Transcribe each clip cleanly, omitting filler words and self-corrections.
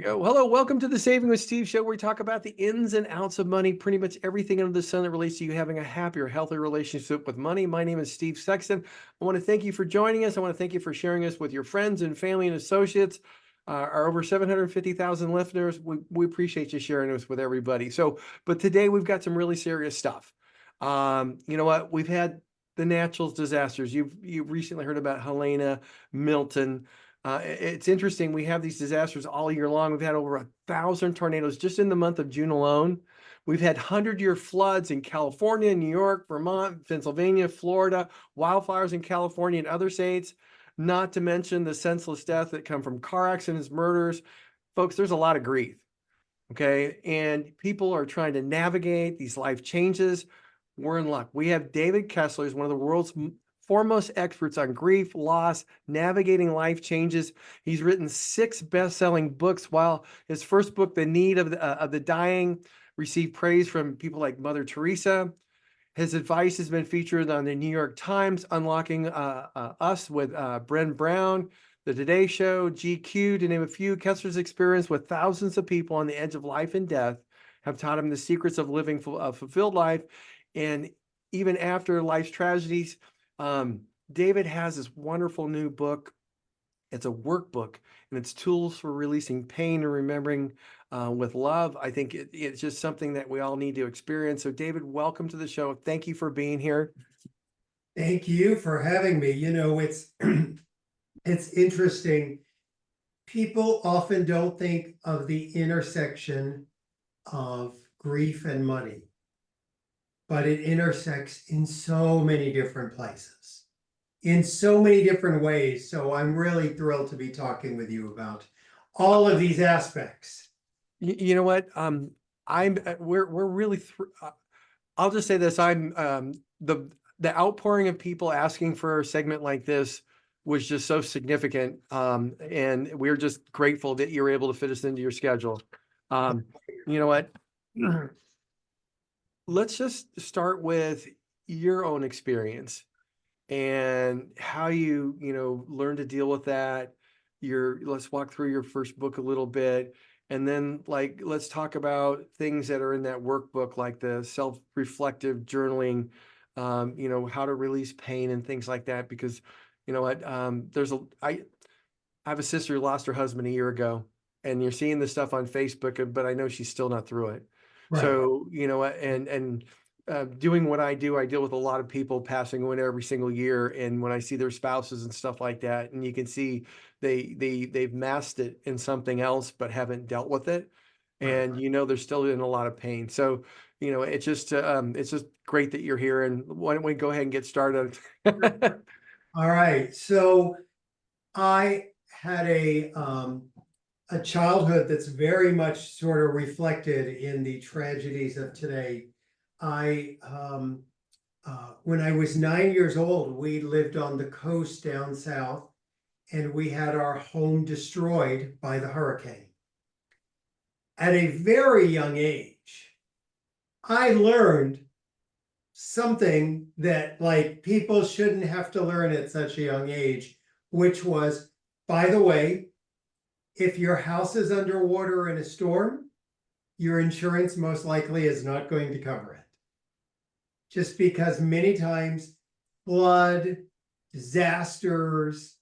go. Hello, welcome to the Saving with Steve show, where we talk about the ins and outs of money, pretty much everything under the sun that relates to you having a happier, healthier relationship with money. My name is Steve Sexton. I want to thank you for joining us. I want to thank you for sharing us with your friends and family and associates. Our over 750,000 listeners, we appreciate you sharing us with everybody. But today we've got some really serious stuff. You know what? We've had the natural disasters. You've recently heard about Helena, Milton. It's interesting. We have these disasters all year long. We've had over 1,000 tornadoes just in the month of June alone. We've had 100-year floods in California, New York, Vermont, Pennsylvania, Florida, wildfires in California and other states, not to mention the senseless death that come from car accidents, murders. Folks, there's a lot of grief, okay? And people are trying to navigate these life changes. We're in luck. We have David Kessler, who's one of the world's foremost experts on grief, loss, navigating life changes. He's written 6 best-selling books, while his first book, The Need of the Dying, received praise from people like Mother Teresa. His advice has been featured on the New York Times, Unlocking Us with Bren Brown, The Today Show, GQ, to name a few. Kessler's experience with thousands of people on the edge of life and death have taught him the secrets of living a fulfilled life. And even after life's tragedies, David has this wonderful new book. It's a workbook, and it's tools for releasing pain and remembering with love. I think it's just something that we all need to experience. So David, welcome to the show. Thank you for being here. Thank you for having me. You know, it's it's interesting. People often don't think of the intersection of grief and money, but it intersects in so many different places, in so many different ways. So I'm really thrilled to be talking with you about all of these aspects. You know what? We're really. I'll just say this: the outpouring of people asking for a segment like this was just so significant, and we're just grateful that you were able to fit us into your schedule. You know what? Let's just start with your own experience and how you learned to deal with that. Let's walk through your first book a little bit, and then let's talk about things that are in that workbook, like the self-reflective journaling, how to release pain and things like that. Because you know what, I have a sister who lost her husband a year ago, and you're seeing this stuff on Facebook, but I know she's still not through it. Right. So, doing what I do, I deal with a lot of people passing away every single year. And when I see their spouses and stuff like that, and you can see they've masked it in something else, but haven't dealt with it. And, they're still in a lot of pain. So, it's just great that you're here. And why don't we go ahead and get started? All right. So I had a childhood that's very much sort of reflected in the tragedies of today. When I was 9 years old, we lived on the coast down south, and we had our home destroyed by the hurricane. At a very young age, I learned something that people shouldn't have to learn at such a young age, which was, by the way, if your house is underwater in a storm, your insurance most likely is not going to cover it. Just because many times flood, disasters,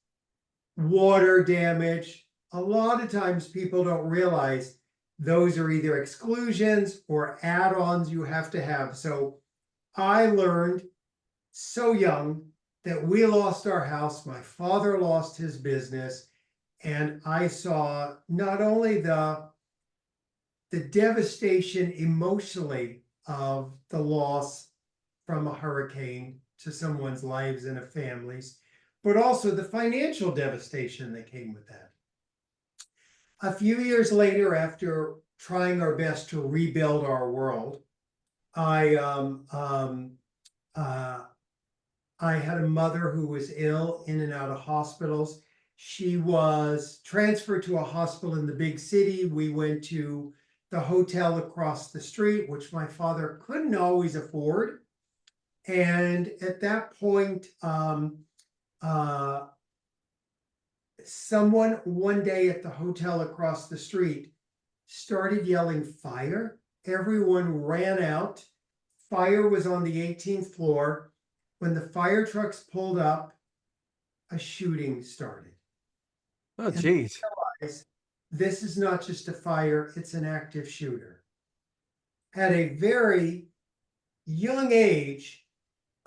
water damage, a lot of times people don't realize those are either exclusions or add-ons you have to have. So I learned so young that we lost our house, my father lost his business, and I saw not only the devastation emotionally of the loss from a hurricane to someone's lives and a family's, but also the financial devastation that came with that. A few years later, after trying our best to rebuild our world, I had a mother who was ill, in and out of hospitals. She was transferred to a hospital in the big city. We went to the hotel across the street, which my father couldn't always afford. And at that point, someone one day at the hotel across the street started yelling fire. Everyone ran out. Fire was on the 18th floor. When the fire trucks pulled up, a shooting started. Oh, And geez. this is not just a fire, it's an active shooter. At a very young age,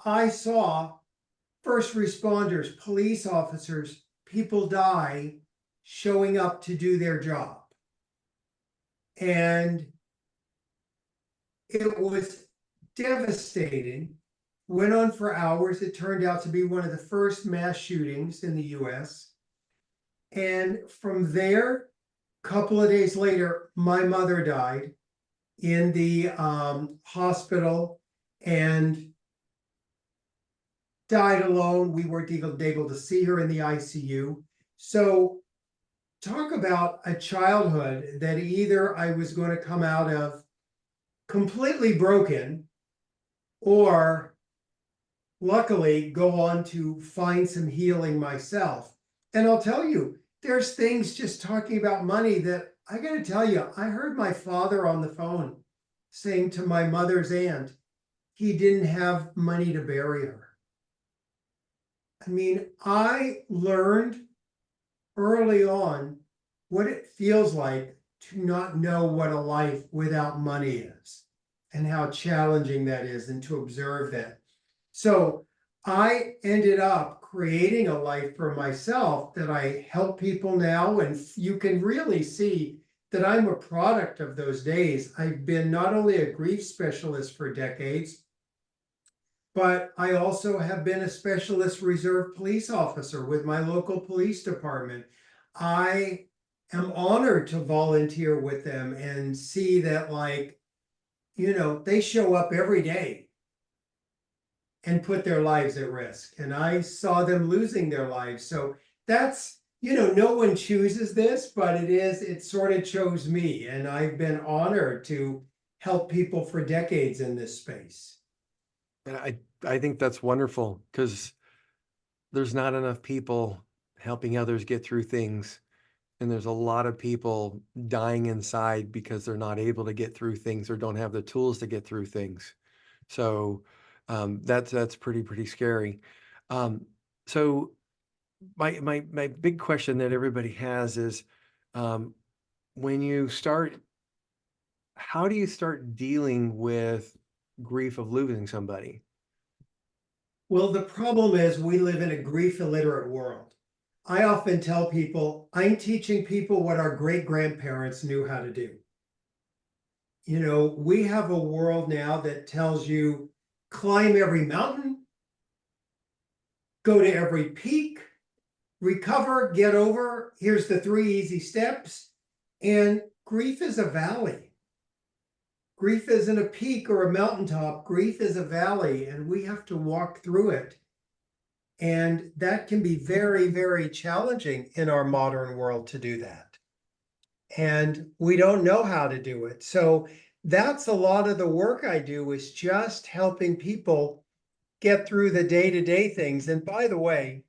I saw first responders, police officers, people die showing up to do their job. And it was devastating, went on for hours. It turned out to be one of the first mass shootings in the US. And from there, a couple of days later, my mother died in the hospital and died alone. We weren't even able to see her in the ICU. So talk about a childhood that either I was going to come out of completely broken, or luckily go on to find some healing myself. And I'll tell you, there's things just talking about money that I got to tell you, I heard my father on the phone saying to my mother's aunt, he didn't have money to bury her. I mean, I learned early on what it feels like to not know what a life without money is and how challenging that is, and to observe that. So I ended up creating a life for myself that I help people now. And you can really see that I'm a product of those days. I've been not only a grief specialist for decades, but I also have been a specialist reserve police officer with my local police department. I am honored to volunteer with them and see that, like, they show up every day and put their lives at risk. And I saw them losing their lives. So that's, no one chooses this, but it sort of chose me. And I've been honored to help people for decades in this space. And I think that's wonderful, because there's not enough people helping others get through things. And there's a lot of people dying inside because they're not able to get through things or don't have the tools to get through things. So that's pretty scary. So my big question that everybody has is, when you start, how do you start dealing with grief of losing somebody? Well, the problem is we live in a grief illiterate world. I often tell people, I'm teaching people what our great grandparents knew how to do. We have a world now that tells you climb every mountain, go to every peak, recover, get over. Here's the 3 easy steps. And grief is a valley. Grief isn't a peak or a mountaintop. Grief is a valley, and we have to walk through it. And that can be very, very challenging in our modern world to do that. And we don't know how to do it. So that's a lot of the work I do, is just helping people get through the day-to-day things. And by the way,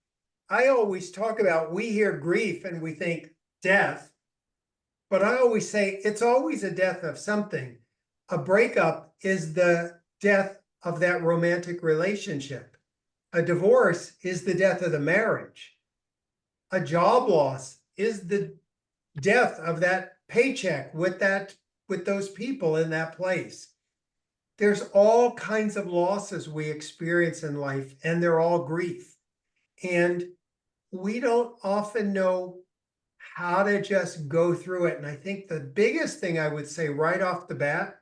I always talk about, we hear grief and we think death, but I always say it's always a death of something. A breakup is the death of that romantic relationship. A divorce is the death of the marriage. A job loss is the death of that paycheck with those people in that place. There's all kinds of losses we experience in life, and they're all grief. And we don't often know how to just go through it. And I think the biggest thing I would say right off the bat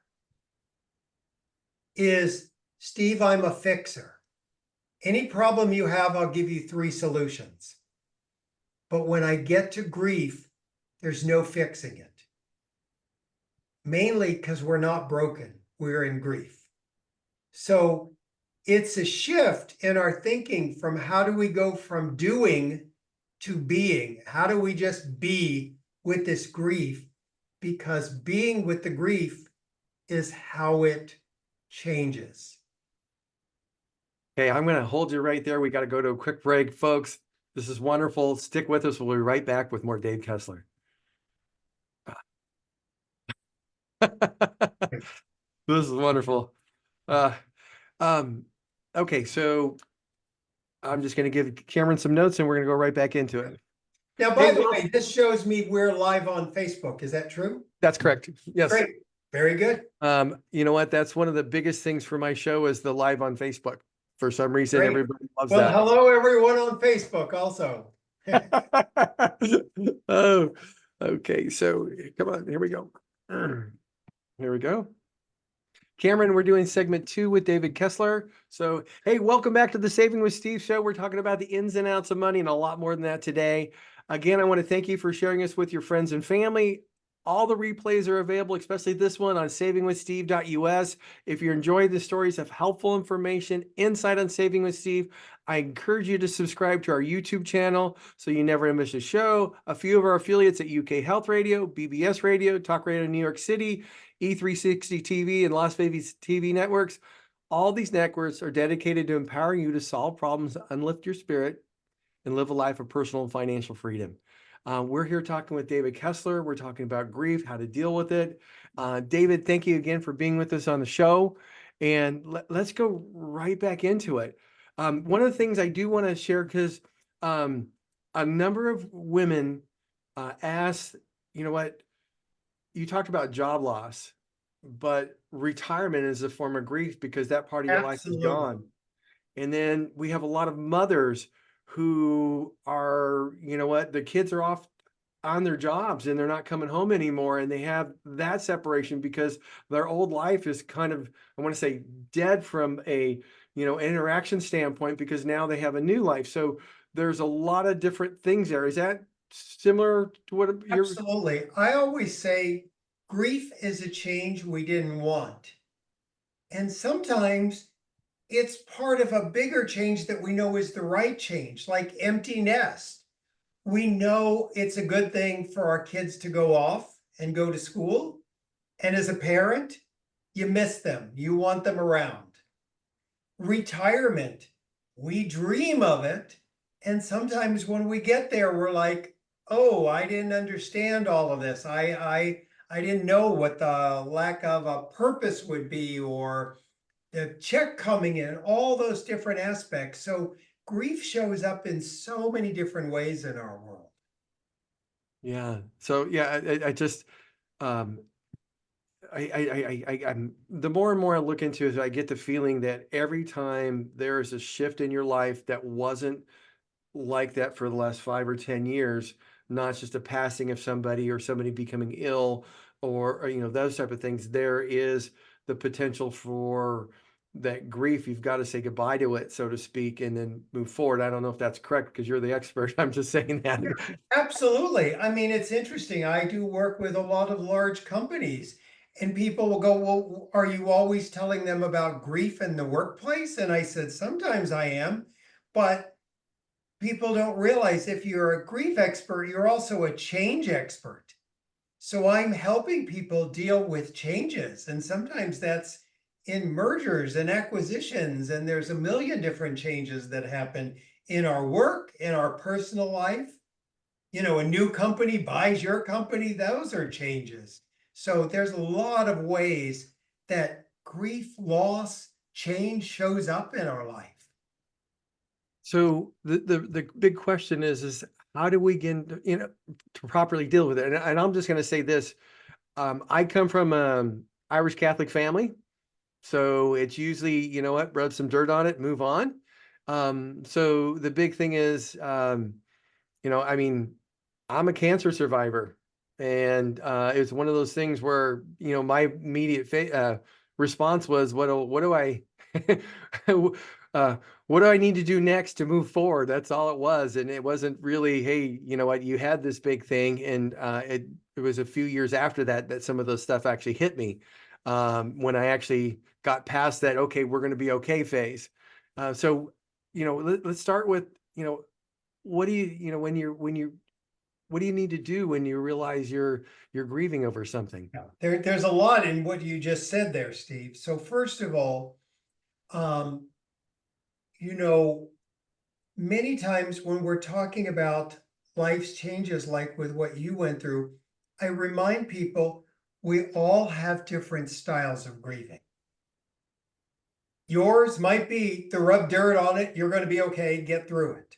is, Steve, I'm a fixer. Any problem you have, I'll give you 3 solutions. But when I get to grief, there's no fixing it. Mainly because we're not broken, we're in grief. So it's a shift in our thinking from how do we go from doing to being? How do we just be with this grief? Because being with the grief is how it changes. Okay, I'm going to hold you right there. We got to go to a quick break, folks. This is wonderful. Stick with us. We'll be right back with more Dave Kessler. This is wonderful. Uh, um, okay, so I'm just going to give Cameron some notes and we're going to go right back into it. Now, by Hey, the well, way, this shows me we're live on Facebook. Is that true? that's correct. Yes. Great. Very good. You know what? That's one of the biggest things for my show is the live on Facebook. For some reason, Great. everybody loves Well, that. hello, everyone on Facebook also. Oh, okay. So come on, here we go. Here we go. Cameron, we're doing segment 2 with David Kessler. So, hey, welcome back to the Saving with Steve show. We're talking about the ins and outs of money and a lot more than that today. Again, I want to thank you for sharing us with your friends and family. All the replays are available, especially this one on savingwithsteve.us. If you're enjoying the stories of helpful information, insight on Saving with Steve, I encourage you to subscribe to our YouTube channel so you never miss a show. A few of our affiliates at UK Health Radio, BBS Radio, Talk Radio New York City, E360 TV, and Las Vegas TV networks. All these networks are dedicated to empowering you to solve problems, uplift your spirit, and live a life of personal and financial freedom. We're here talking with David Kessler. We're talking about grief, how to deal with it. David, thank you again for being with us on the show. And let's go right back into it. One of the things I do want to share, because a number of women asked, you know what, you talked about job loss, but retirement is a form of grief because that part of your life is Absolutely. gone. And then we have a lot of mothers who are, you know what, the kids are off on their jobs and they're not coming home anymore. And they have that separation because their old life is kind of, I want to say, dead from a, you know, interaction standpoint because now they have a new life. So there's a lot of different things there. Is that similar to what you're? Absolutely. I always say grief is a change we didn't want. And sometimes it's part of a bigger change that we know is the right change, like empty nest. We know it's a good thing for our kids to go off and go to school. And as a parent, you miss them. You want them around. Retirement, we dream of it. And sometimes when we get there, we're like, oh, I didn't understand all of this. I didn't know what the lack of a purpose would be, or the check coming in, all those different aspects. So grief shows up in so many different ways in our world. Yeah. So yeah, I just um I'm the more and more I look into it, I get the feeling that every time there is a shift in your life that wasn't like that for the last 5 or 10 years, not just a passing of somebody or somebody becoming ill or you know, those type of things, there is the potential for that grief. You've got to say goodbye to it, so to speak, and then move forward. I don't know if that's correct because you're the expert. I'm just saying that. Absolutely. I mean, it's interesting. I do work with a lot of large companies, and people will go, well, are you always telling them about grief in the workplace? And I said, sometimes I am, but people don't realize if you're a grief expert, you're also a change expert. So I'm helping people deal with changes. And sometimes that's in mergers and acquisitions. And there's a million different changes that happen in our work, in our personal life. You know, a new company buys your company, those are changes. So there's a lot of ways that grief, loss, change shows up in our life. So the big question is how do we get, you know, to properly deal with it? And I'm just going to say this. I come from an Irish Catholic family. So it's usually, you know what, rub some dirt on it, move on. So the big thing is, you know, I mean, I'm a cancer survivor. And it's one of those things where, you know, my immediate response was, what do I, uh, what do I need to do next to move forward? That's all it was. And it wasn't really, hey, you know what, you had this big thing. And it was a few years after that that some of those stuff actually hit me when I actually got past that, okay, we're going to be okay phase. So, you know, let's start with, you know, what do you know, what do you need to do when you realize you're grieving over something? Yeah, there's a lot in what you just said there, Steve. So first of all, you know, many times when we're talking about life's changes, like with what you went through, I remind people we all have different styles of grieving. Yours might be to rub dirt on it, you're going to be okay, get through it.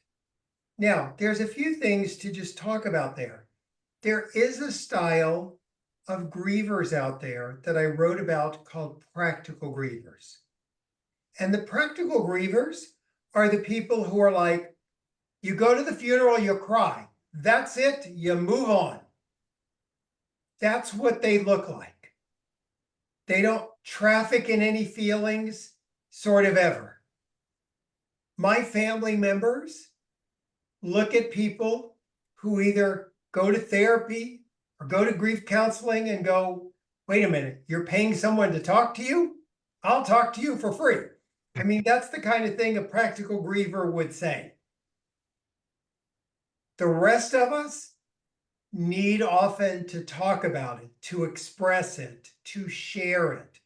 Now, there's a few things to just talk about there. There is a style of grievers out there that I wrote about called practical grievers. And the practical grievers are the people who are like, you go to the funeral, you cry. That's it, you move on. That's what they look like. They don't traffic in any feelings, sort of ever. My family members look at people who either go to therapy or go to grief counseling and go, wait a minute, you're paying someone to talk to you? I'll talk to you for free. I mean, that's the kind of thing a practical griever would say. The rest of us need often to talk about it, to express it, to share it.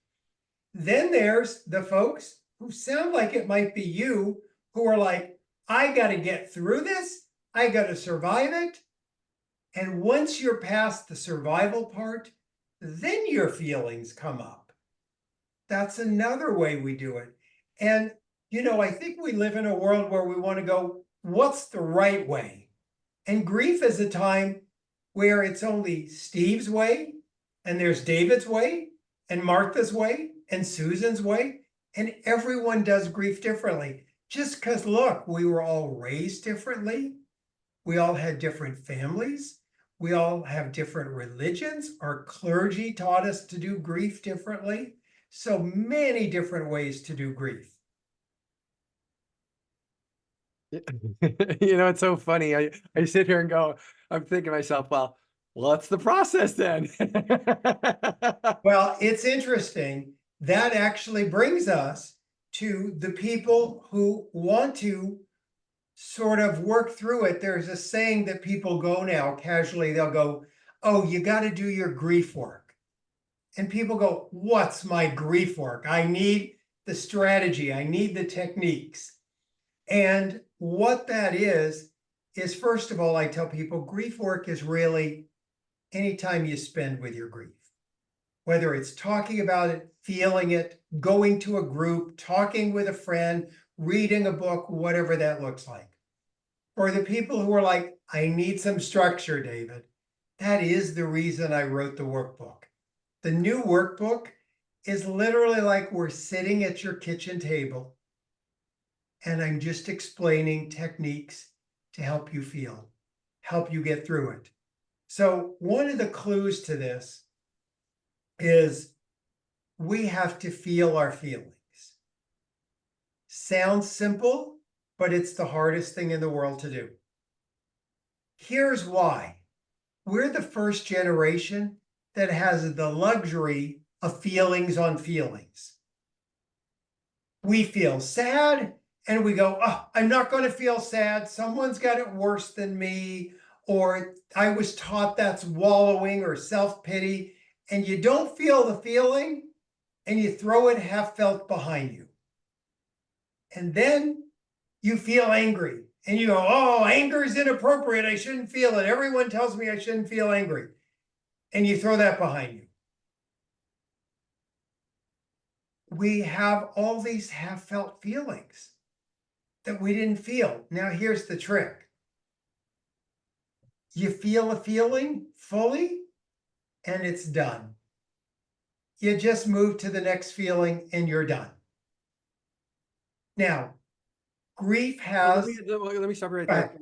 Then there's the folks who sound like it might be you, who are like, I got to get through this. I got to survive it. And once you're past the survival part, then your feelings come up. That's another way we do it. And, you know, I think we live in a world where we want to go, what's the right way? And grief is a time where it's only Steve's way, and there's David's way, and Martha's way, and Susan's way, and everyone does grief differently. Just because, look, we were all raised differently. We all had different families. We all have different religions. Our clergy taught us to do grief differently. So many different ways to do grief. You know, it's so funny. I sit here and go, I'm thinking to myself, well, what's the process then? Well, it's interesting. That actually brings us to the people who want to sort of work through it. There's a saying that people go now casually, they'll go, oh, you got to do your grief work. And people go, what's my grief work? I need the strategy. I need the techniques. And what that is first of all, I tell people grief work is really any time you spend with your grief, whether it's talking about it, feeling it, going to a group, talking with a friend, reading a book, whatever that looks like. For the people who are like, I need some structure, David, that is the reason I wrote the workbook. The new workbook is literally like we're sitting at your kitchen table and I'm just explaining techniques to help you feel, help you get through it. So one of the clues to this is we have to feel our feelings. Sounds simple, but it's the hardest thing in the world to do. Here's why. We're the first generation that has the luxury of feelings on feelings. We feel sad and we go, oh, I'm not going to feel sad. Someone's got it worse than me. Or I was taught that's wallowing or self-pity. And you don't feel the feeling and you throw it half felt behind you. And then you feel angry and you go, oh, anger is inappropriate. I shouldn't feel it. Everyone tells me I shouldn't feel angry. And you throw that behind you. We have all these half-felt feelings that we didn't feel. Now, here's the trick. You feel a feeling fully, and it's done. You just move to the next feeling, and you're done. Now, grief has... Let me stop right there.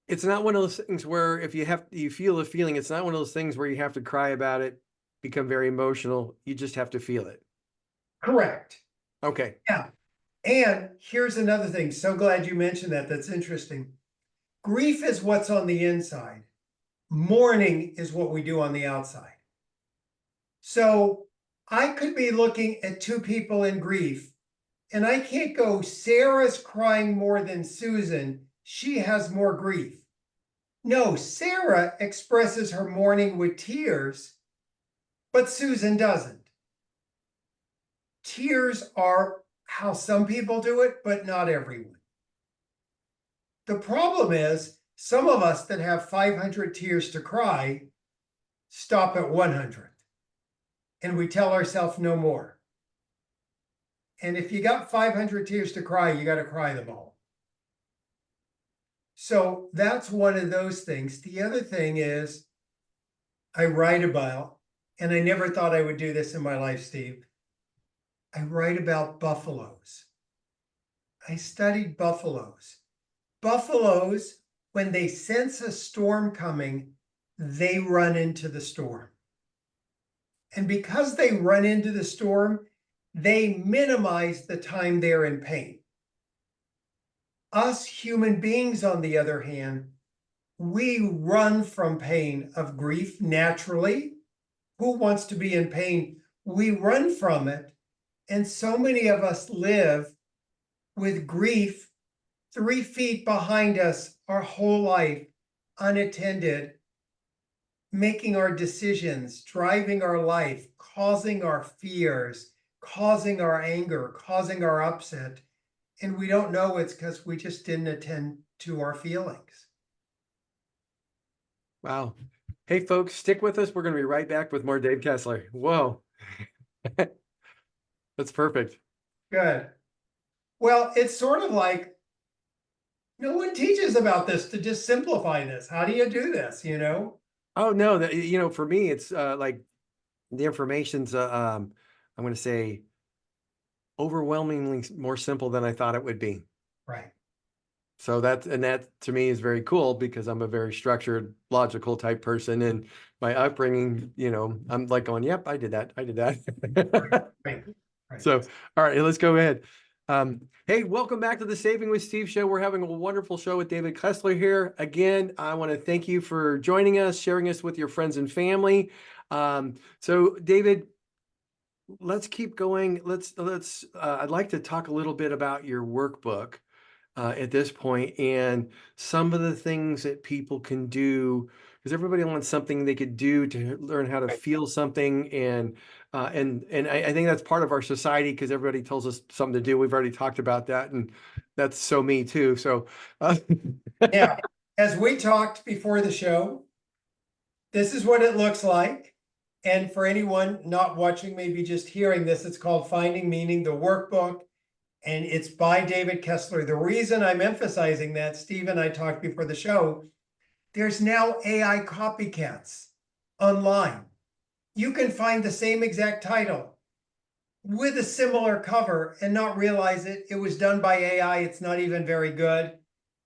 It's not one of those things where if you feel a feeling, it's not one of those things where you have to cry about it, become very emotional. You just have to feel it. Correct. Okay. Yeah. And here's another thing. So glad you mentioned that. That's interesting. Grief is what's on the inside. Mourning is what we do on the outside. So I could be looking at two people in grief, and I can't go, Sarah's crying more than Susan. She has more grief. No, Sarah expresses her mourning with tears, but Susan doesn't. Tears are how some people do it, but not everyone. The problem is some of us that have 500 tears to cry stop at 100. and we tell ourselves no more. And if you got 500 tears to cry, you got to cry them all. So that's one of those things. The other thing is I write about, and I never thought I would do this in my life, Steve. I write about buffaloes. I studied buffaloes. Buffaloes, when they sense a storm coming, they run into the storm. And because they run into the storm, they minimize the time they're in pain. Us human beings, on the other hand, we run from pain of grief naturally. Who wants to be in pain? We run from it. And so many of us live with grief 3 feet behind us our whole life, unattended, making our decisions, driving our life, causing our fears, causing our anger, causing our upset. And we don't know it's because we just didn't attend to our feelings. Wow. Hey, folks, stick with us. We're going to be right back with more Dave Kessler. Whoa. That's perfect. Good. Well, it's sort of like no one teaches about this to just simplify this. How do you do this, you know? Oh, no, that, for me, it's like the information's, I'm going to say, overwhelmingly more simple than I thought it would be. Right. So that to me is very cool because I'm a very structured, logical type person, and my upbringing, I'm like going, yep, I did that. I did that. Right. Right. So, all right, let's go ahead. Hey, welcome back to the Saving with Steve show. We're having a wonderful show with David Kessler here. Again, I want to thank you for joining us, sharing us with your friends and family. So David, let's keep going. I'd like to talk a little bit about your workbook at this point and some of the things that people can do, because everybody wants something they could do to learn how to feel something. And I think that's part of our society because everybody tells us something to do. We've already talked about that, and that's so me too. So Yeah. As we talked before the show, this is what it looks like. And for anyone not watching, maybe just hearing this, it's called Finding Meaning, the workbook, and it's by David Kessler. The reason I'm emphasizing that, Steve and I talked before the show, there's now AI copycats online. You can find the same exact title with a similar cover and not realize it was done by AI. It's not even very good,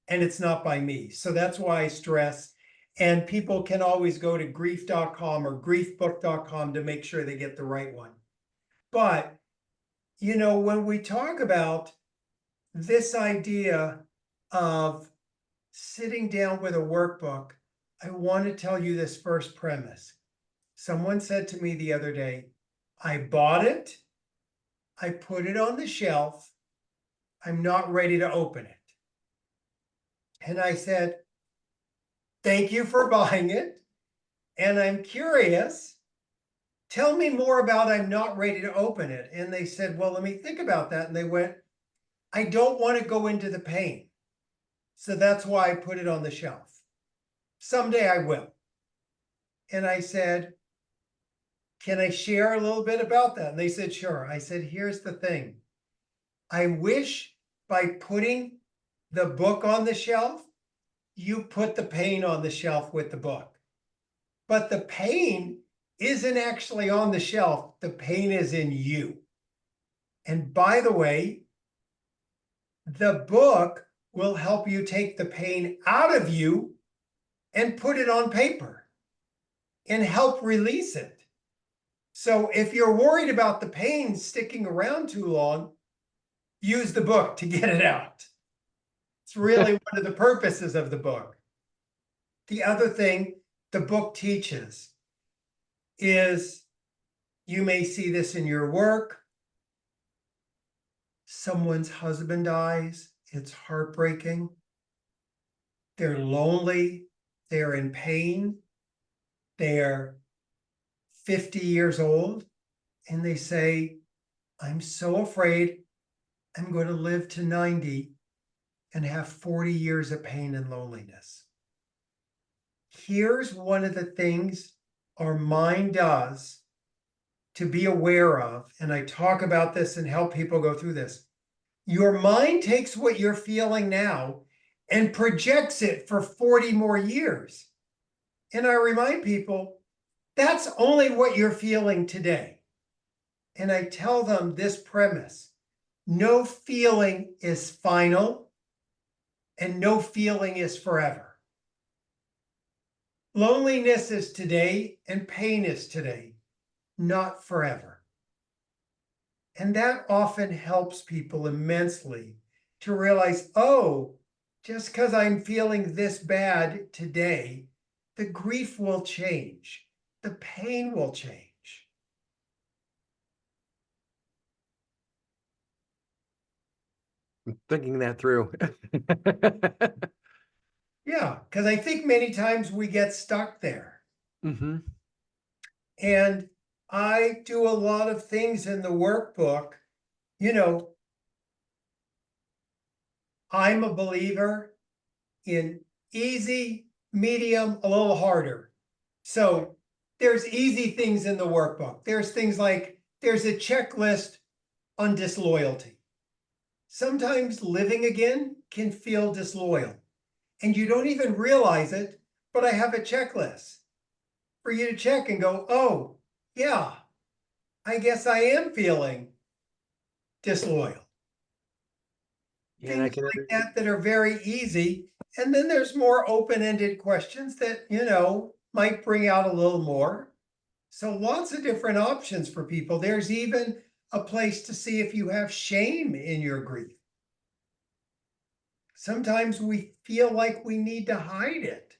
and it's not by me. So that's why I stress. And people can always go to grief.com or griefbook.com to make sure they get the right one. But, when we talk about this idea of sitting down with a workbook, I want to tell you this first premise. Someone said to me the other day, I bought it, I put it on the shelf, I'm not ready to open it. And I said, thank you for buying it. And I'm curious. Tell me more about I'm not ready to open it. And they said, well, let me think about that. And they went, I don't want to go into the pain. So that's why I put it on the shelf. Someday I will. And I said, can I share a little bit about that? And they said, sure. I said, here's the thing. I wish by putting the book on the shelf, you put the pain on the shelf with the book. But the pain isn't actually on the shelf. The pain is in you. And by the way, the book will help you take the pain out of you and put it on paper and help release it. So if you're worried about the pain sticking around too long, use the book to get it out. It's really one of the purposes of the book. The other thing the book teaches is, you may see this in your work, someone's husband dies, it's heartbreaking, they're lonely, they're in pain, they're 50 years old, and they say, I'm so afraid I'm going to live to 90 and have 40 years of pain and loneliness. Here's one of the things our mind does to be aware of, and I talk about this and help people go through this. Your mind takes what you're feeling now and projects it for 40 more years. And I remind people, that's only what you're feeling today. And I tell them this premise: no feeling is final, and no feeling is forever. Loneliness is today, and pain is today, not forever. And that often helps people immensely to realize, oh, just because I'm feeling this bad today, the grief will change, the pain will change. I'm thinking that through. Yeah, because I think many times we get stuck there. Hmm. And I do a lot of things in the workbook. You know, I'm a believer in easy, medium, a little harder. So there's easy things in the workbook. There's things like there's a checklist on disloyalty. Sometimes living again can feel disloyal, and you don't even realize it, but I have a checklist for you to check and go, oh, yeah, I guess I am feeling disloyal. Yeah, and I Things can like that that are very easy. And then there's more open-ended questions that, might bring out a little more. So lots of different options for people. There's even a place to see if you have shame in your grief. Sometimes we feel like we need to hide it.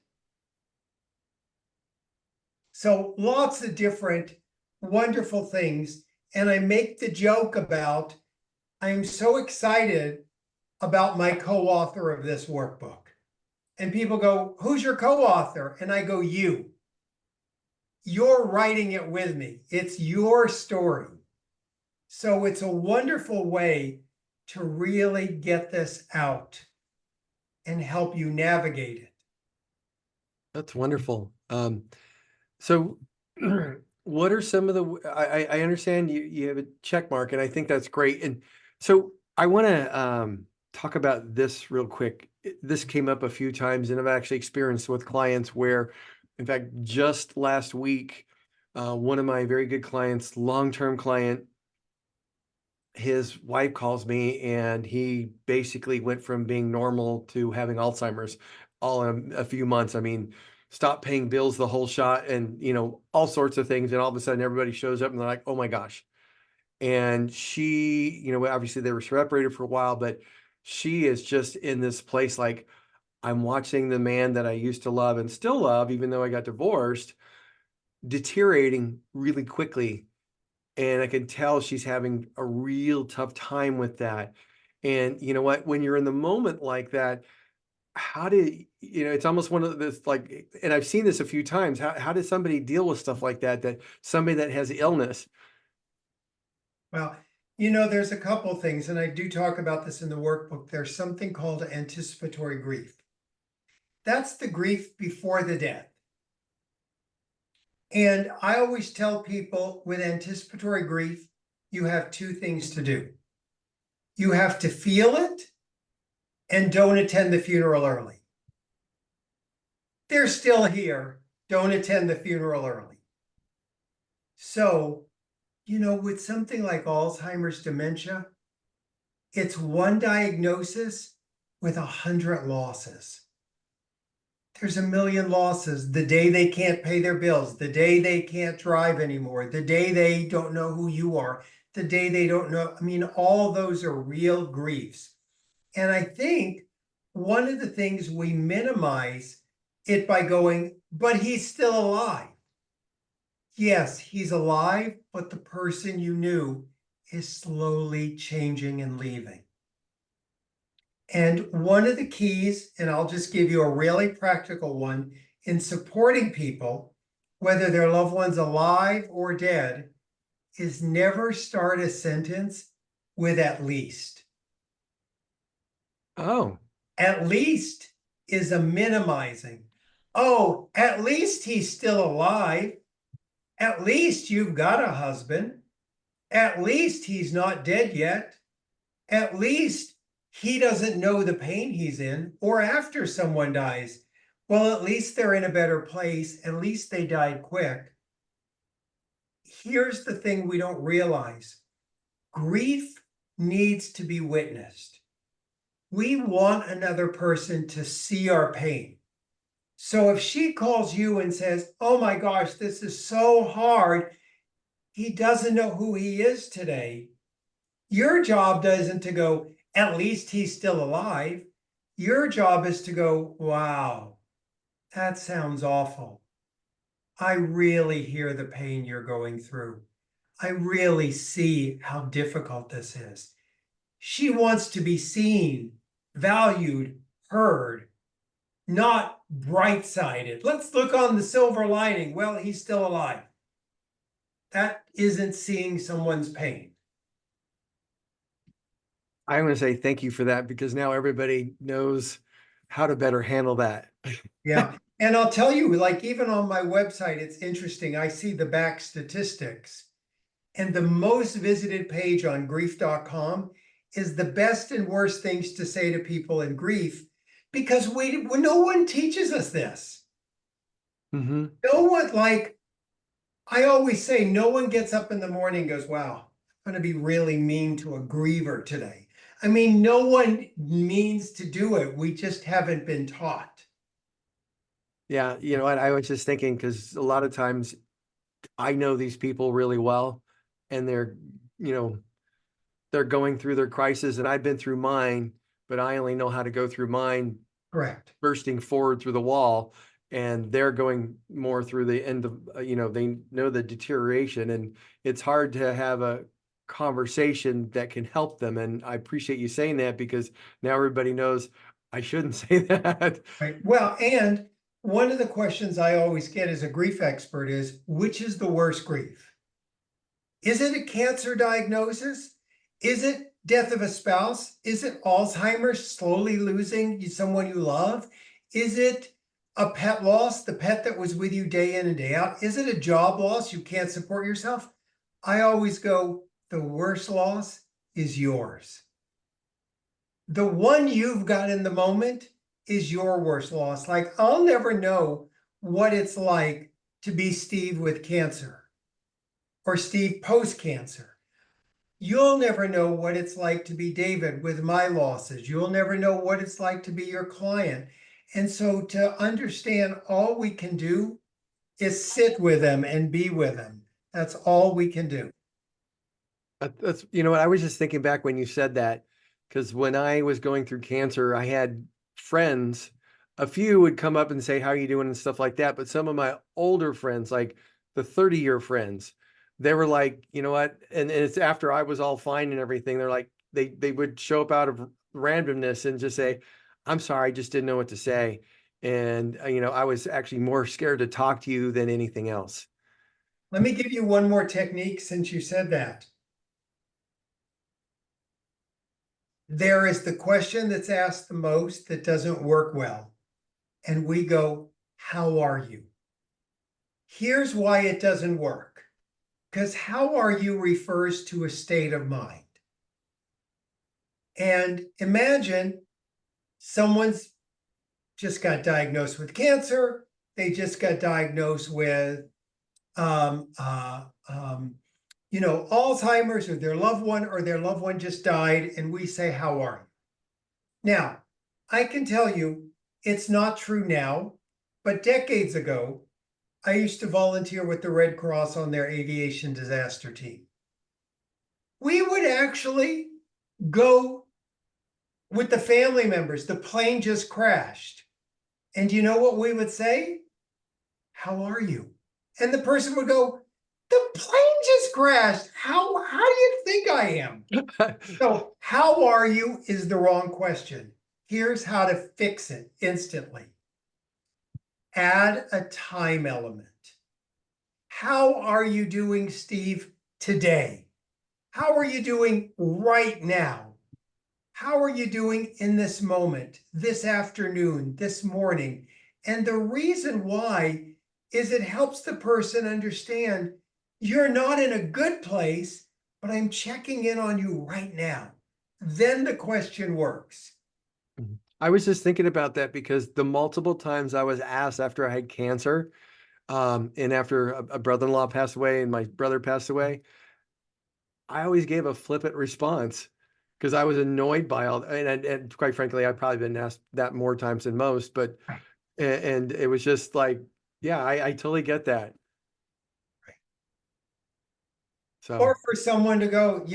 So lots of different wonderful things. And I make the joke about, I'm so excited about my co-author of this workbook. And people go, who's your co-author? And I go, you. You're writing it with me. It's your story. So it's a wonderful way to really get this out and help you navigate it. That's wonderful. So what are some of the, I understand you have a check mark, and I think that's great. And so I want to talk about this real quick. This came up a few times, and I've actually experienced with clients where, in fact, just last week, one of my very good clients, long-term client, his wife calls me, and he basically went from being normal to having Alzheimer's all in a few months. I mean, stop paying bills, the whole shot, and all sorts of things. And all of a sudden everybody shows up and they're like, oh my gosh. And she, obviously they were separated for a while, but she is just in this place like, I'm watching the man that I used to love and still love, even though I got divorced, deteriorating really quickly. And I can tell she's having a real tough time with that. And you know what, when you're in the moment like that, how do it's almost one of this, like, and I've seen this a few times, how does somebody deal with stuff like that, that somebody that has illness? Well, there's a couple things, and I do talk about this in the workbook. There's something called anticipatory grief. That's the grief before the death. And I always tell people with anticipatory grief, you have two things to do. You have to feel it and don't attend the funeral early. They're still here. Don't attend the funeral early. So, with something like Alzheimer's dementia, it's one diagnosis with 100 losses. There's a million losses. The day they can't pay their bills, the day they can't drive anymore, the day they don't know who you are, the day they don't know. I mean, all those are real griefs. And I think one of the things we minimize it by going, but he's still alive. Yes, he's alive, but the person you knew is slowly changing and leaving. And one of the keys, and I'll just give you a really practical one, in supporting people, whether their loved one's alive or dead, is never start a sentence with at least. Oh, At least is a minimizing. Oh, at least he's still alive. At least you've got a husband. At least he's not dead yet. At least he doesn't know the pain he's in, or after someone dies. Well, at least they're in a better place. At least they died quick. Here's the thing we don't realize. Grief needs to be witnessed. We want another person to see our pain. So if she calls you and says, oh my gosh, this is so hard, he doesn't know who he is today. Your job isn't to go, at least he's still alive. Your job is to go, wow, that sounds awful. I really hear the pain you're going through. I really see how difficult this is. She wants to be seen, valued, heard, not bright-sided. Let's look on the silver lining. Well, he's still alive. That isn't seeing someone's pain. I'm going to say thank you for that, because now everybody knows how to better handle that. Yeah. And I'll tell you, like, even on my website, it's interesting. I see the back statistics, and the most visited page on grief.com is the best and worst things to say to people in grief, because no one teaches us this. Mm-hmm. No one, like, I always say, no one gets up in the morning and goes, wow, I'm going to be really mean to a griever today. I mean, no one means to do it. We just haven't been taught. Yeah, you know what, I was just thinking, because a lot of times I know these people really well, and they're, you know, they're going through their crisis, and I've been through mine, but I only know how to go through mine Correct. bursting forward through the wall, and they're going more through the end of, you know, they know the deterioration, and it's hard to have a conversation that can help them. And I appreciate you saying that, because now everybody knows I shouldn't say that. Right. Well, and one of the questions I always get as a grief expert is, which is the worst grief? Is it a cancer diagnosis? Is it death of a spouse? Is it Alzheimer's, slowly losing someone you love? Is it a pet loss, the pet that was with you day in and day out? Is it a job loss, you can't support yourself? I always go, the worst loss is yours. The one you've got in the moment is your worst loss. Like, I'll never know what it's like to be Steve with cancer or Steve post-cancer. You'll never know what it's like to be David with my losses. You'll never know what it's like to be your client. And so to understand, all we can do is sit with them and be with them. That's all we can do. That's, you know what, I was just thinking back when you said that, because when I was going through cancer, I had friends, a few would come up and say, how are you doing and stuff like that. But some of my older friends, like the 30-year friends, they were like, you know what? And it's after I was all fine and everything. They're like, they would show up out of randomness and just say, I'm sorry, I just didn't know what to say. And, you know, I was actually more scared to talk to you than anything else. Let me give you one more technique since you said that. There is the question that's asked the most that doesn't work well. And we go, how are you? Here's why it doesn't work. Because how are you refers to a state of mind. And imagine someone's just got diagnosed with cancer. They just got diagnosed with, you know, Alzheimer's, or their loved one just died. And we say, how are you? Now, I can tell you it's not true now, but decades ago, I used to volunteer with the Red Cross on their aviation disaster team. We would actually go with the family members. The plane just crashed. And you know what we would say? How are you? And the person would go, the plane just crashed. How do you think I am? So how are you is the wrong question. Here's how to fix it instantly. Add a time element. How are you doing, Steve, today? How are you doing right now? How are you doing in this moment, this afternoon, this morning? And the reason why is it helps the person understand you're not in a good place, but I'm checking in on you right now. Then the question works. Mhm. I was just thinking about that because the multiple times I was asked after I had cancer, and after a brother-in-law passed away and my brother passed away, I always gave a flippant response because I was annoyed by all, and quite frankly, I've probably been asked that more times than most, but, and it was just like, yeah, I totally get that. Or So, for someone to go,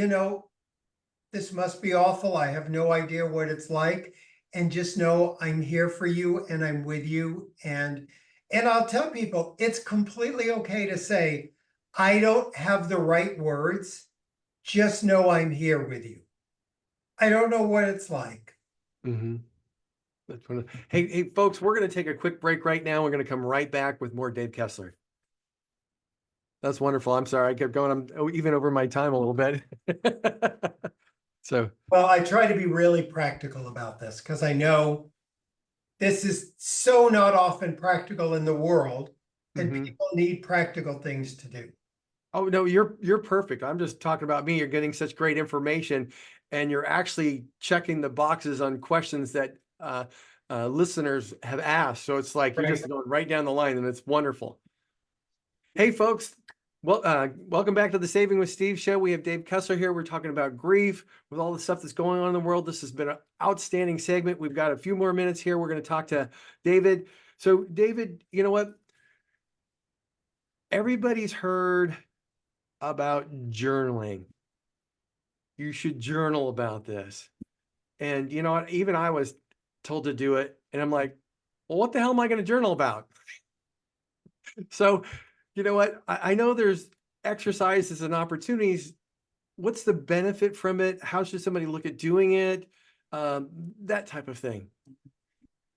this must be awful. I have no idea what it's like. And just know I'm here for you and I'm with you. And I'll tell people it's completely okay to say, I don't have the right words. Just know I'm here with you. I don't know what it's like. mhm. Hey, folks, we're going to take a quick break right now. We're going to come right back with more Dave Kessler. That's wonderful. I'm sorry. I kept going. I'm even over my time a little bit. So, Well, I try to be really practical about this because I know this is so not often practical in the world, and mhm. people need practical things to do. Oh, no, you're perfect. I'm just talking about me. You're getting such great information, and you're actually checking the boxes on questions that listeners have asked. So it's like you're Right. just going right down the line, and it's wonderful. Hey, folks. Well, welcome back to the Saving with Steve show. We have Dave Kessler here. We're talking about grief with all the stuff that's going on in the world. This has been an outstanding segment. We've got a few more minutes here. We're going to talk to David. So, David, you know what? Everybody's heard about journaling. You should journal about this. And you know what? Even I was told to do it. And I'm like, well, what the hell am I going to journal about? So, you know what? I know there's exercises and opportunities. What's the benefit from it? How should somebody look at doing it? That type of thing.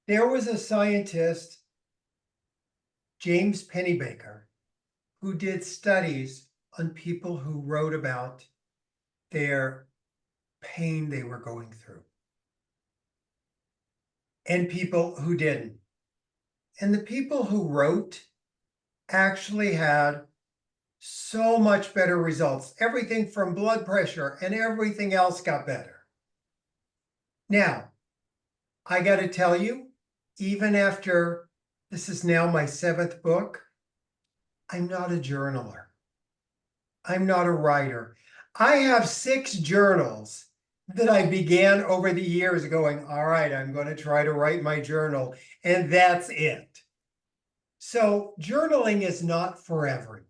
There was a scientist, James Pennebaker, who did studies on people who wrote about their pain they were going through and people who didn't. And the people who wrote actually had so much better results. Everything from blood pressure and everything else got better. Now, I got to tell you, even after this is now my 7th book, I'm not a journaler. I'm not a writer. I have 6 journals that I began over the years going, all right, I'm going to try to write my journal, and that's it. So journaling is not for everyone.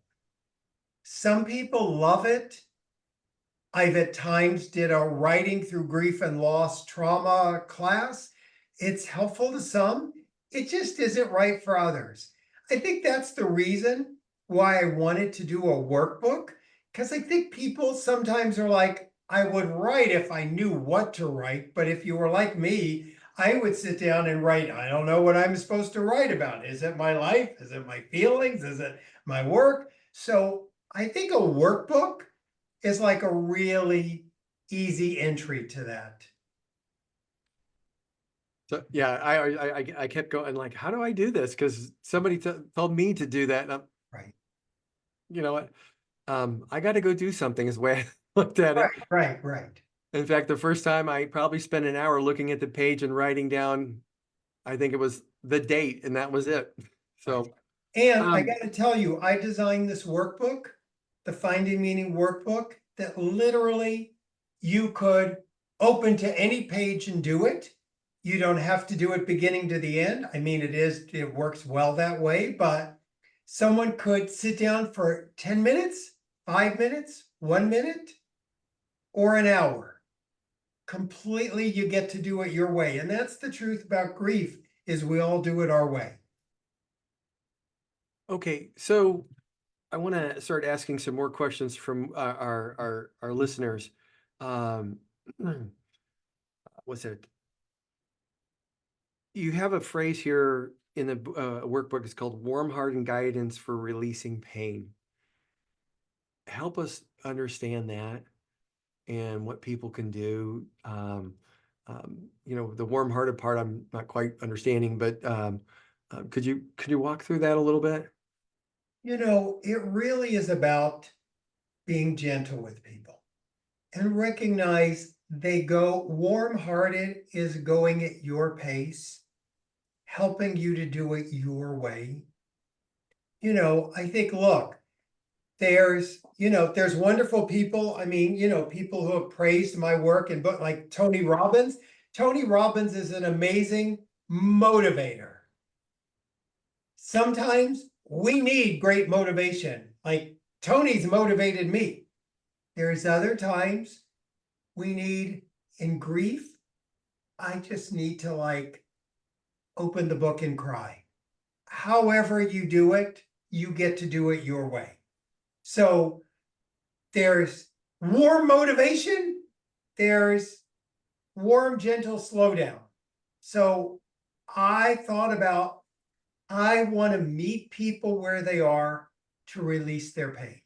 Some people love it. I've at times did a writing through grief and loss trauma class. It's helpful to some. It just isn't right for others. I think that's the reason why I wanted to do a workbook, because I think people sometimes are like, I would write if I knew what to write. But if you were like me, I would sit down and write. I don't know what I'm supposed to write about. Is it my life? Is it my feelings? Is it my work? So I think a workbook is like a really easy entry to that. So yeah, I kept going like, how do I do this? Because somebody told me to do that. And I'm, Right. you know what? I got to go do something is the way I looked at it. Right. In fact, the first time I probably spent an hour looking at the page and writing down, I think it was the date, and that was it. Right. So, And I um, got to tell you, I designed this workbook, the Finding Meaning workbook, that literally you could open to any page and do it. You don't have to do it beginning to the end. I mean, it works well that way, but someone could sit down for 10 minutes, 5 minutes, 1 minute, or an hour. Completely, you get to do it your way. And that's the truth about grief, is we all do it our way. okay, so I want to start asking some more questions from our listeners. Um, what's it? You have a phrase here in the workbook. It's called "Warm Heart and Guidance for Releasing Pain." Help us understand that and what people can do. The warm-hearted part, I'm not quite understanding, but could you walk through that a little bit? It really is about being gentle with people and recognize they go warm-hearted is going at your pace, helping you to do it your way. I think, look, there's wonderful people. I mean, people who have praised my work and but like Tony Robbins. Tony Robbins is an amazing motivator. Sometimes we need great motivation. Like Tony's motivated me. There's other times we need in grief. I just need to like open the book and cry. However you do it, you get to do it your way. So there's warm motivation, there's warm, gentle slowdown. So I thought about, I want to meet people where they are to release their pain.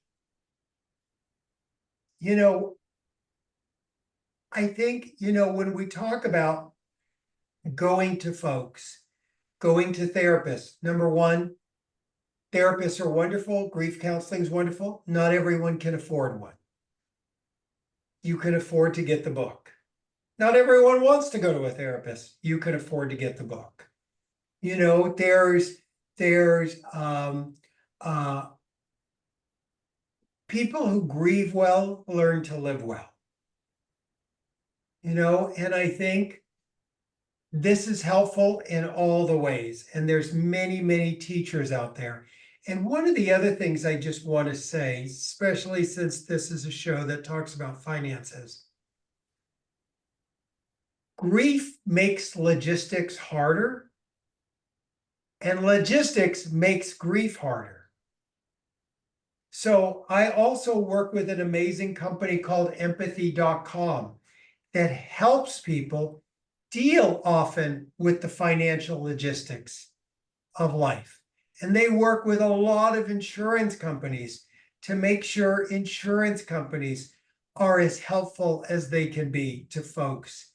I think, when we talk about going to folks, going to therapists, number one, therapists are wonderful. Grief counseling is wonderful. Not everyone can afford one. You can afford to get the book. Not everyone wants to go to a therapist. You can afford to get the book. There's people who grieve well learn to live well. And I think this is helpful in all the ways. And there's many, many teachers out there. And one of the other things I just want to say, especially since this is a show that talks about finances, grief makes logistics harder, and logistics makes grief harder. So I also work with an amazing company called empathy.com that helps people deal often with the financial logistics of life. And they work with a lot of insurance companies to make sure insurance companies are as helpful as they can be to folks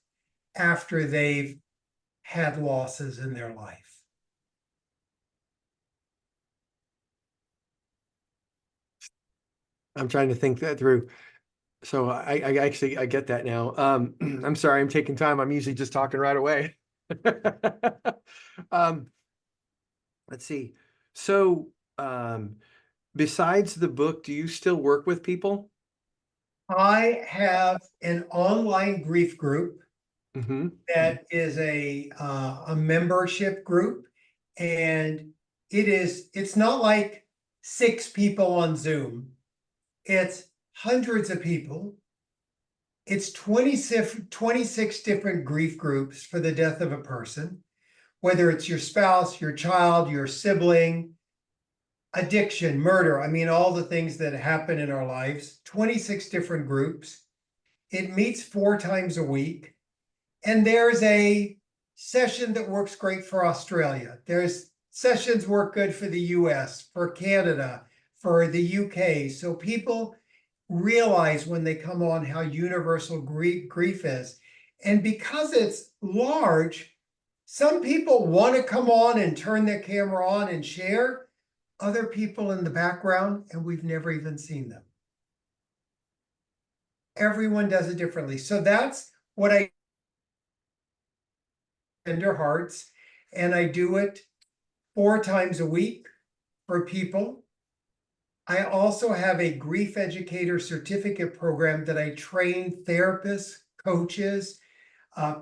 after they've had losses in their life. I'm trying to think that through. So I actually, I get that now. I'm sorry, I'm taking time. I'm usually just talking right away. Um, let's see. So, besides the book, do you still work with people? I have an online grief group Mm-hmm. that is a membership group, and it's not like 6 people on Zoom. It's hundreds of people. It's 26 different grief groups for the death of a person, whether it's your spouse, your child, your sibling, addiction, murder. I mean, all the things that happen in our lives, 26 different groups. It meets 4 times a week. And there's a session that works great for Australia. There's sessions work good for the US, for Canada, for the UK. So people realize when they come on how universal grief is. And because it's large, some people want to come on and turn their camera on and share. Other people in the background, and we've never even seen them. Everyone does it differently. So that's what I tender hearts, and I do it 4 times a week for people. I also have a grief educator certificate program that I train therapists, coaches,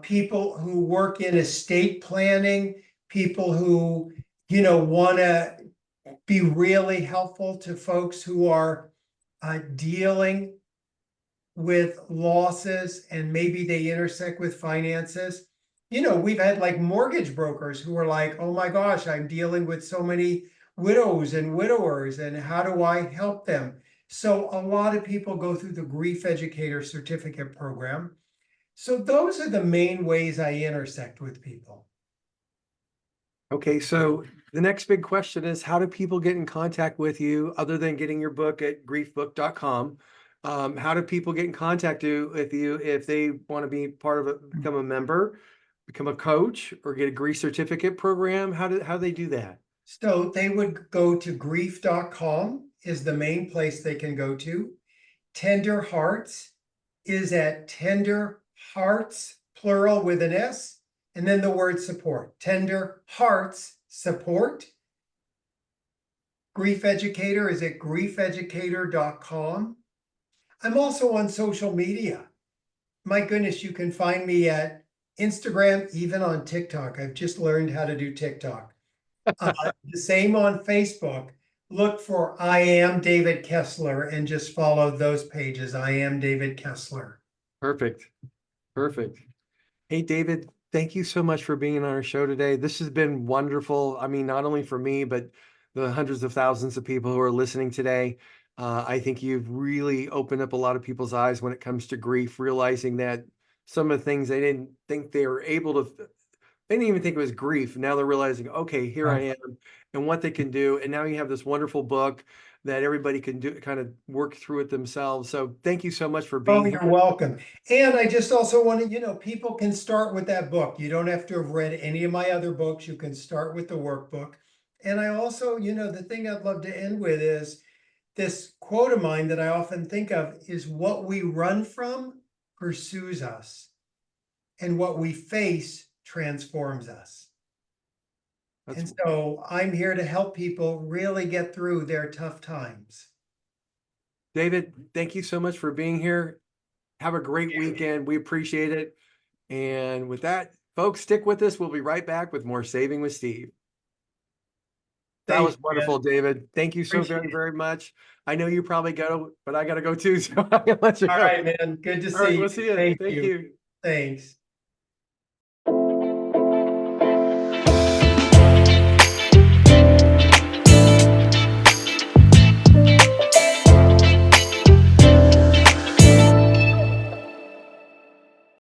people who work in estate planning, people who, want to be really helpful to folks who are dealing with losses and maybe they intersect with finances. We've had like mortgage brokers who are like, oh my gosh, I'm dealing with so many widows and widowers, and how do I help them? So a lot of people go through the grief educator certificate program. So those are the main ways I intersect with people. Okay, so the next big question is, how do people get in contact with you other than getting your book at griefbook.com? How do people get in contact with you if they want to be part of it, become a member, become a coach, or get a grief certificate program? How do they do that? So they would go to grief.com is the main place they can go to. Tender Hearts is at Tender Hearts, plural with an S, and then the word support. Tender Hearts Support. Grief Educator is at griefeducator.com. I'm also on social media. My goodness, you can find me at Instagram, even on TikTok. I've just learned how to do TikTok. The same on Facebook. Look for I am David Kessler and just follow those pages. I am David Kessler. Perfect. Perfect. Hey, David, thank you so much for being on our show today. This has been wonderful. I mean, not only for me, but the hundreds of thousands of people who are listening today. I think you've really opened up a lot of people's eyes when it comes to grief, realizing that some of the things they didn't think they were able to, they didn't even think it was grief. Now they're realizing, okay, here I am and what they can do. And now you have this wonderful book that everybody can do, kind of work through it themselves. So thank you so much for Oh, being here. you're welcome. And I just also want to, people can start with that book. You don't have to have read any of my other books. You can start with the workbook. And I also, the thing I'd love to end with is this quote of mine that I often think of is what we run from pursues us, and what we face transforms us. And so I'm here to help people really get through their tough times. David, thank you so much for being here. Have a great weekend. We appreciate it. And with that, folks, stick with us. We'll be right back with more Saving with Steve. That was wonderful, David. Thank you so very, very much. I know you probably go, but I got to go too. So I'm going to let you go. All right, man. Good to see you. We'll see you. Thank Thank you. you. Thanks.